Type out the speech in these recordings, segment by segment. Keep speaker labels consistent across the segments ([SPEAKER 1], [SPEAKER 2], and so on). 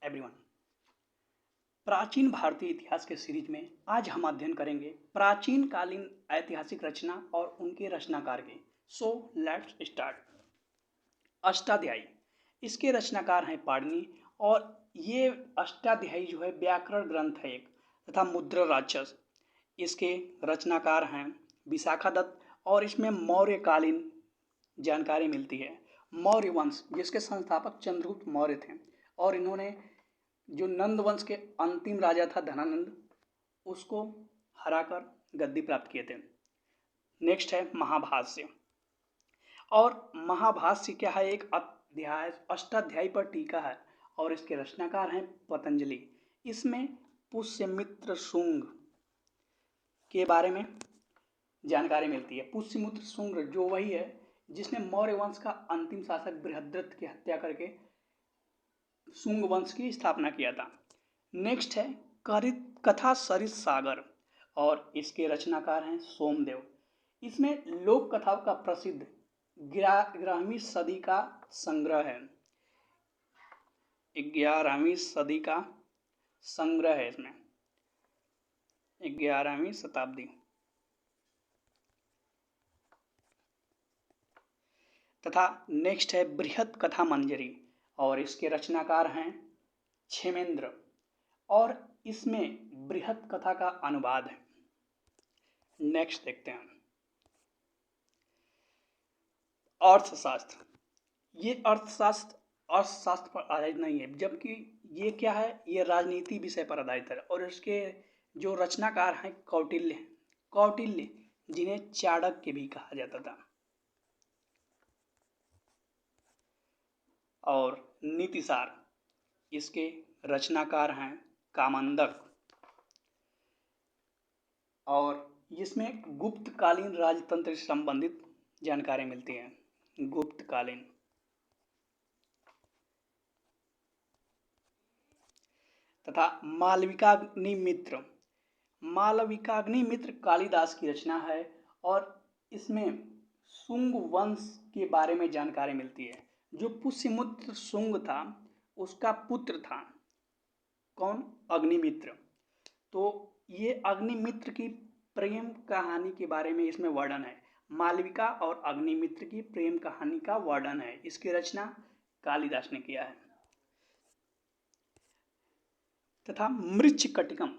[SPEAKER 1] Everyone. प्राचीन भारतीय इतिहास के सीरीज में आज हम अध्ययन करेंगे प्राचीन कालीन ऐतिहासिक रचना और उनके रचनाकार के। So let's start. अष्टाध्यायी, इसके रचनाकार हैं पाणिनि और ये अष्टाध्यायी जो है व्याकरण ग्रंथ है एक, तथा मुद्रा राक्षस इसके रचनाकार हैं विशाखादत्त और इसमें मौर्यकालीन जानकारी मिलती है। मौर्य वंश जिसके संस्थापक चंद्रगुप्त मौर्य थे और इन्होंने जो नंद वंश के अंतिम राजा था धनानंद, उसको हराकर गद्दी प्राप्त किए थे। नेक्स्ट है महाभाष्य, और महाभाष्य क्या है? एक अध्याय अष्टाध्यायी पर टीका है और इसके रचनाकार हैं पतंजलि। इसमें पुष्यमित्र शुंग के बारे में जानकारी मिलती है। पुष्यमित्र शुंग जो वही है जिसने मौर्य वंश का अंतिम शासक बृहद्रथ की हत्या करके शुंग वंश की स्थापना किया था। नेक्स्ट है कथा सरित सागर और इसके रचनाकार हैं सोमदेव। इसमें लोक कथाओं का प्रसिद्ध 11वीं सदी का संग्रह है। 11वीं सदी का संग्रह है इसमें, 11वीं शताब्दी। तथा नेक्स्ट है बृहत कथा मंजरी और इसके रचनाकार हैं क्षेमेंद्र और इसमें बृहत कथा का अनुवाद है। नेक्स्ट देखते हैं अर्थशास्त्र। ये अर्थशास्त्र पर आधारित नहीं है, जबकि ये क्या है, ये राजनीति विषय पर आधारित है और इसके जो रचनाकार हैं कौटिल्य जिन्हें चाणक्य भी कहा जाता था। और नीतिसार, इसके रचनाकार हैं कामंदक और इसमें गुप्तकालीन राजतंत्र से संबंधित जानकारी मिलती है। गुप्तकालीन तथा मालविकाग्निमित्र कालिदास की रचना है और इसमें शुंग वंश के बारे में जानकारी मिलती है। जो पुष्यमित्र शुंग था उसका पुत्र था कौन? अग्निमित्र। तो ये अग्निमित्र की प्रेम कहानी के बारे में इसमें वर्णन है। मालविका और अग्निमित्र की प्रेम कहानी का वर्णन है। इसकी रचना कालिदास ने किया है। तथा मृच्छकटिकम,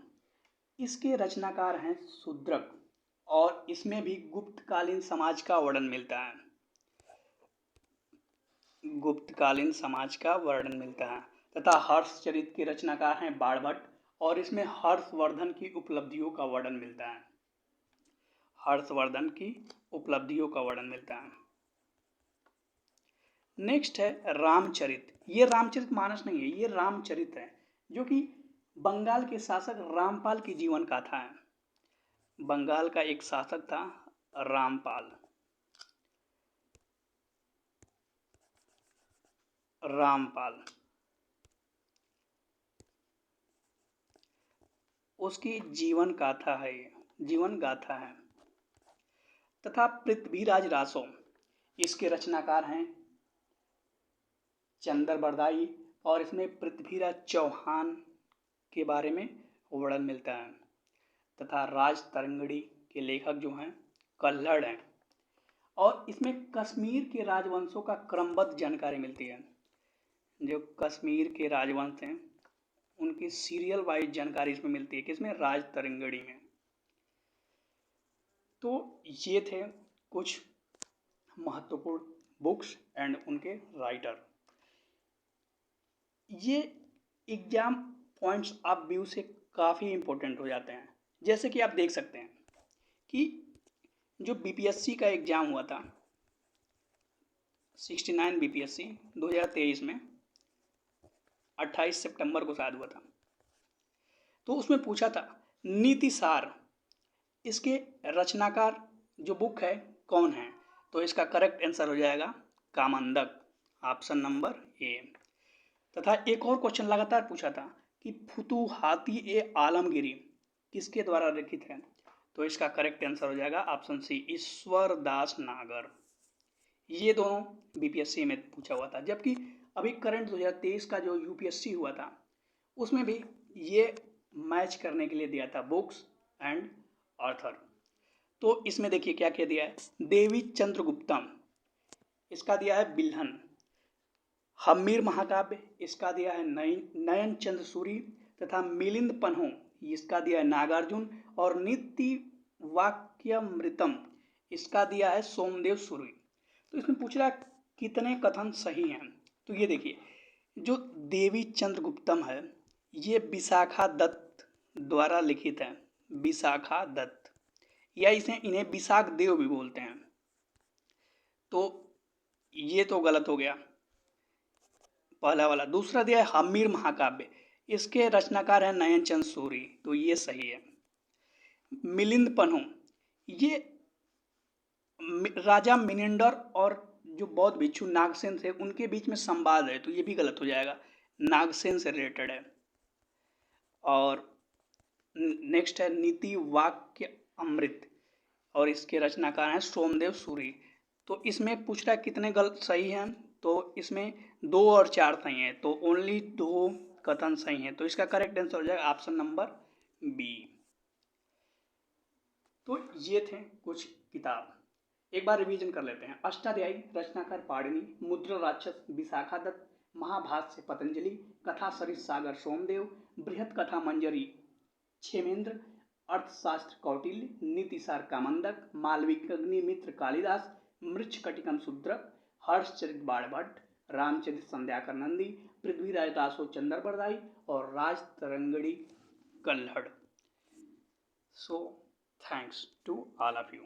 [SPEAKER 1] इसके रचनाकार हैं शूद्रक और इसमें भी गुप्तकालीन समाज का वर्णन मिलता है। गुप्तकालीन समाज का वर्णन मिलता है। तथा हर्षचरित के रचनाकार हैं बाणभट्ट और इसमें हर्षवर्धन की उपलब्धियों का वर्णन मिलता है। हर्षवर्धन की उपलब्धियों का वर्णन मिलता है। नेक्स्ट है रामचरित। ये रामचरितमानस नहीं है, ये रामचरित है जो कि बंगाल के शासक रामपाल की जीवन गाथा है। बंगाल का एक शासक था रामपाल। उसकी जीवन गाथा है, जीवन गाथा है। तथा पृथ्वीराज रासो, इसके रचनाकार हैं चंद्रबरदाई और इसमें पृथ्वीराज चौहान के बारे में वर्णन मिलता है। तथा राजतरंगिणी के लेखक जो हैं कल्हड़ हैं और इसमें कश्मीर के राजवंशों का क्रमबद्ध जानकारी मिलती है। जो कश्मीर के राजवंश हैं उनकी सीरियल वाइज जानकारी इसमें मिलती है, किसमें? राजतरंगिणी में। तो ये थे कुछ महत्वपूर्ण बुक्स एंड उनके राइटर। ये एग्जाम पॉइंट्स ऑफ व्यू से काफ़ी इंपॉर्टेंट हो जाते हैं। जैसे कि आप देख सकते हैं कि जो बीपीएससी का एग्ज़ाम हुआ था 69 बीपीएससी 2023 में 28 सितंबर को शायद हुआ था, तो उसमें पूछा था नीतिसार, इसके रचनाकार जो बुक है कौन है? तो इसका करेक्ट आंसर हो जाएगा कामंदक, ऑप्शन नंबर ए। तथा एक और क्वेश्चन लगातार पूछा था कि फुतुहाती ए आलमगीरी किसके द्वारा लिखित है? तो इसका करेक्ट आंसर हो जाएगा ऑप्शन सी, ईश्वर दास नागर। ये दोनों बीपीएससी में पूछा हुआ था। जबकि अभी करंट 2023 का जो यूपीएससी हुआ था उसमें भी ये मैच करने के लिए दिया था बुक्स एंड ऑथर। तो इसमें देखिए क्या क्या दिया है, देवी चंद्रगुप्तम इसका दिया है बिल्हन, हम्मीर महाकाव्य इसका दिया है नयन चंद्र सूरी, तथा मिलिंद पन्हो इसका दिया है नागार्जुन, और नित्य वाक्यमृतम इसका दिया है सोमदेव सूरी। तो इसमें पूछ रहा है कितने कथन सही हैं। तो ये देखिए जो देवी चंद्रगुप्तम है ये विशाखा दत्त द्वारा लिखित है, विशाखा दत्त, या इन्हें विशाख देव भी बोलते हैं। तो ये तो गलत हो गया पहला वाला। दूसरा दिया है हम्मीर महाकाव्य, इसके रचनाकार हैं नयन चंद सूरी, तो ये सही है। मिलिंद पन्हो ये राजा मिनिंडर और जो बौद्ध भिक्षु नागसेन थे उनके बीच में संवाद है, तो ये भी गलत हो जाएगा, नागसेन से रिलेटेड है। और नेक्स्ट है नीति वाक्य अमृत, और इसके रचनाकार हैं सोमदेव सूरी। तो इसमें पूछ रहा है कितने गलत सही हैं, तो इसमें 2 और 4 सही हैं, तो ओनली 2 कथन सही हैं, तो इसका करेक्ट आंसर हो जाएगा ऑप्शन नंबर बी। तो ये थे कुछ किताब, एक बार रिवीजन कर लेते हैं। अष्टाध्यायी रचनाकार पाणिनि, मुद्रा राक्षस विशाखा दत्त, महाभाष्य पतंजलि, कथा सरित सागर सोमदेव, बृहत कथा मंजरी क्षेमेंद्र, अर्थशास्त्र कौटिल्य, नीतिसार कामंदक, मालविकग्निमित्र कालिदास, मृच्छकटिकम शूद्रक, हर्षचरित बाणभट्ट, रामचरित संध्याकर नंदी, पृथ्वीराज दासो चंद्रबरदाई और Rajatarangini कल्हड़। So thanks to all of you.